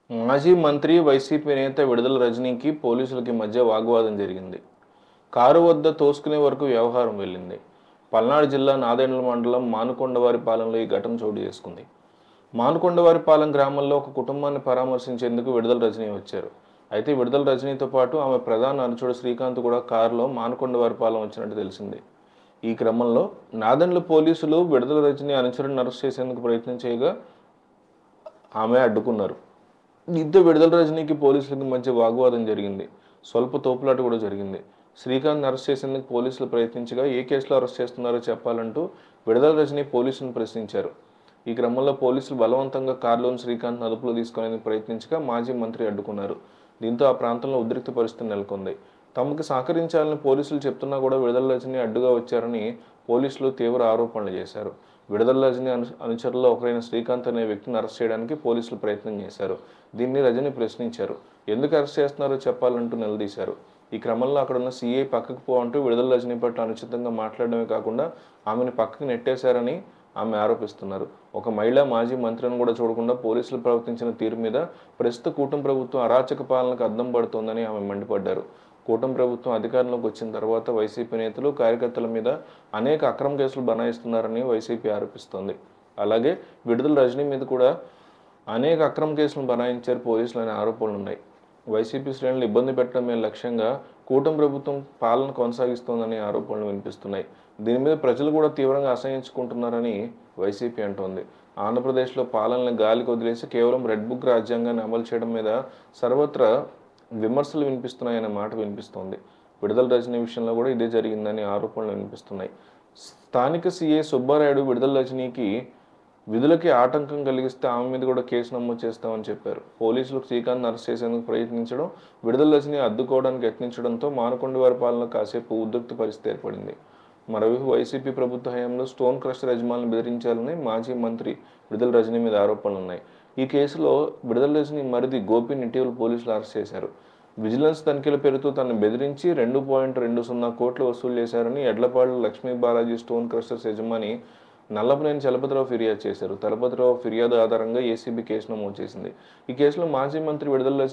మాజీ మంత్రి, వైసీపీ నేత విడుదల రజనీకి పోలీసులకి మధ్య వాగ్వాదం జరిగింది. కారు వద్ద తోసుకునే వరకు వ్యవహారం వెళ్ళింది. పల్నాడు జిల్లా నాదెండ్ల మండలం మానుకొండవారిపాలెంలో ఈ ఘటన చోటు చేసుకుంది. మానుకొండవారిపాలెం గ్రామంలో ఒక కుటుంబాన్ని పరామర్శించేందుకు విడుదల రజనీ వచ్చారు. అయితే విడుదల రజనీతో పాటు ఆమె ప్రధాన అనుచరుడు శ్రీకాంత్ కూడా కారులో మానుకొండవారిపాలెం వచ్చినట్టు తెలిసింది. ఈ క్రమంలో నాదెండ్ల పోలీసులు విడుదల రజనీ అనుచరుడిని అరెస్ట్ చేసేందుకు ప్రయత్నం చేయగా ఆమె అడ్డుకున్నారు. దీంతో విడుదల రజనీకి పోలీసులకు మధ్య వాగ్వాదం జరిగింది. స్వల్ప తోపులాట కూడా జరిగింది. శ్రీకాంత్ అరెస్ట్ చేసేందుకు పోలీసులు ప్రయత్నించగా ఏ కేసులో అరెస్ట్ చేస్తున్నారో చెప్పాలంటూ విడుదల రజనీ పోలీసులను ప్రశ్నించారు. ఈ క్రమంలో పోలీసులు బలవంతంగా కారులోని శ్రీకాంత్ను అదుపులో తీసుకునేందుకు ప్రయత్నించగా మాజీ మంత్రి అడ్డుకున్నారు. దీంతో ఆ ప్రాంతంలో ఉద్రిక్త పరిస్థితి నెలకొంది. తమకు సహకరించాలని పోలీసులు చెప్తున్నా కూడా విడుదల రజనీ అడ్డుగా వచ్చారని పోలీసులు తీవ్ర ఆరోపణలు చేశారు. విడుదల రజనీ అనుచరుల్లో ఒకరైన శ్రీకాంత్ అనే వ్యక్తిని అరెస్ట్ చేయడానికి పోలీసులు ప్రయత్నం చేశారు. దీన్ని రజనీ ప్రశ్నించారు. ఎందుకు అరెస్ట్ చేస్తున్నారో చెప్పాలంటూ నిలదీశారు. ఈ క్రమంలో అక్కడున్న సీఐ పక్కకు పో అంటూ విడుదల రజనీ పట్ల అనుచితంగా మాట్లాడడమే కాకుండా ఆమెను పక్కకు నెట్టేశారని ఆమె ఆరోపిస్తున్నారు. ఒక మహిళా మాజీ మంత్రిని కూడా చూడకుండా పోలీసులు ప్రవర్తించిన తీరు మీద ప్రస్తుత కూటమి ప్రభుత్వం అరాచక పాలనకు అద్దం పడుతోందని ఆమె మండిపడ్డారు. కూటమి ప్రభుత్వం అధికారంలోకి వచ్చిన తర్వాత వైసీపీ నేతలు, కార్యకర్తల మీద అనేక అక్రమ కేసులు బనాయిస్తున్నారని వైసీపీ ఆరోపిస్తోంది. అలాగే విడుదల రజనీ మీద కూడా అనేక అక్రమ కేసులను బనాయించారు పోలీసులు అనే ఆరోపణలు ఉన్నాయి. వైసీపీ శ్రేణులు ఇబ్బంది పెట్టడమే లక్ష్యంగా కూటమి ప్రభుత్వం పాలన కొనసాగిస్తోందనే ఆరోపణలు వినిపిస్తున్నాయి. దీని మీద ప్రజలు కూడా తీవ్రంగా అసహించుకుంటున్నారని వైసీపీ అంటోంది. ఆంధ్రప్రదేశ్లో పాలనని గాలికి వదిలేసి కేవలం రెడ్ బుక్ రాజ్యాంగాన్ని అమలు చేయడం మీద సర్వత్రా విమర్శలు వినిపిస్తున్నాయనే మాట వినిపిస్తోంది. విడుదల రజనీ విషయంలో కూడా ఇదే జరిగిందని ఆరోపణలు వినిపిస్తున్నాయి. స్థానిక సీఐ సుబ్బారాయుడు విడుదల రజనీకి విధులకి ఆటంకం కలిగిస్తే ఆమె మీద కూడా కేసు నమోదు చేస్తామని చెప్పారు. పోలీసులు శ్రీకాంత్ అరెస్ట్ చేసేందుకు ప్రయత్నించడం, విడుదల రజనీ అడ్డుకోవడానికి యత్నించడంతో మానుకొండవారిపాలెంలో కాసేపు ఉద్రిక్త పరిస్థితి ఏర్పడింది. మరోవైపు వైసీపీ ప్రభుత్వ హయాంలో స్టోన్ క్రషర్ యజమానులను బెదిరించాలని మాజీ మంత్రి విడుదల రజనీ మీద ఆరోపణలు ఉన్నాయి. ఈ కేసులో విడుదల రజనీ మరిది గోపిని ఇటీవల పోలీసులు అరెస్ట్ చేశారు. విజిలెన్స్ తనిఖీల పేరుతో తనను బెదిరించి 2.20 కోట్లు వసూలు చేశారని ఎడ్లపాడు లక్ష్మీ బాలాజీ స్టోన్ క్రషర్స్ యజమాని నల్లపనేని చలపతిరావు ఫిర్యాదు చేశారు. చలపతిరావు ఫిర్యాదు ఆధారంగా ఏసీబీ కేసు నమోదు చేసింది. ఈ కేసులో మాజీ మంత్రి విడుదల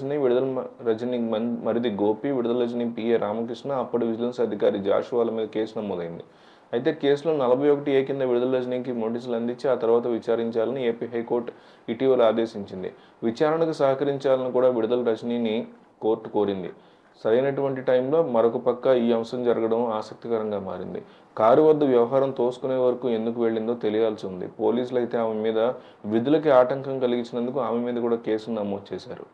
రజనీ మరిది గోపి, విడుదల రజనీ పిఏ రామకృష్ణ, అప్పటి విజిలెన్స్ అధికారి జాషువాల మీద కేసు నమోదైంది. అయితే కేసులో 41A కింద విడుదల రజనీకి నోటీసులు అందించి ఆ తర్వాత విచారించాలని ఏపీ హైకోర్టు ఇటీవల ఆదేశించింది. విచారణకు సహకరించాలని కూడా విడుదల రజనీని కోర్టు కోరింది. సరైనటువంటి టైంలో మరొక పక్క ఈ అంశం జరగడం ఆసక్తికరంగా మారింది. కారు వద్ద వ్యవహారం తోసుకునే వరకు ఎందుకు వెళ్ళిందో తెలియాల్సి ఉంది. పోలీసులు అయితే ఆమె మీద విధులకి ఆటంకం కలిగించినందుకు ఆమె మీద కూడా కేసును నమోదు చేశారు.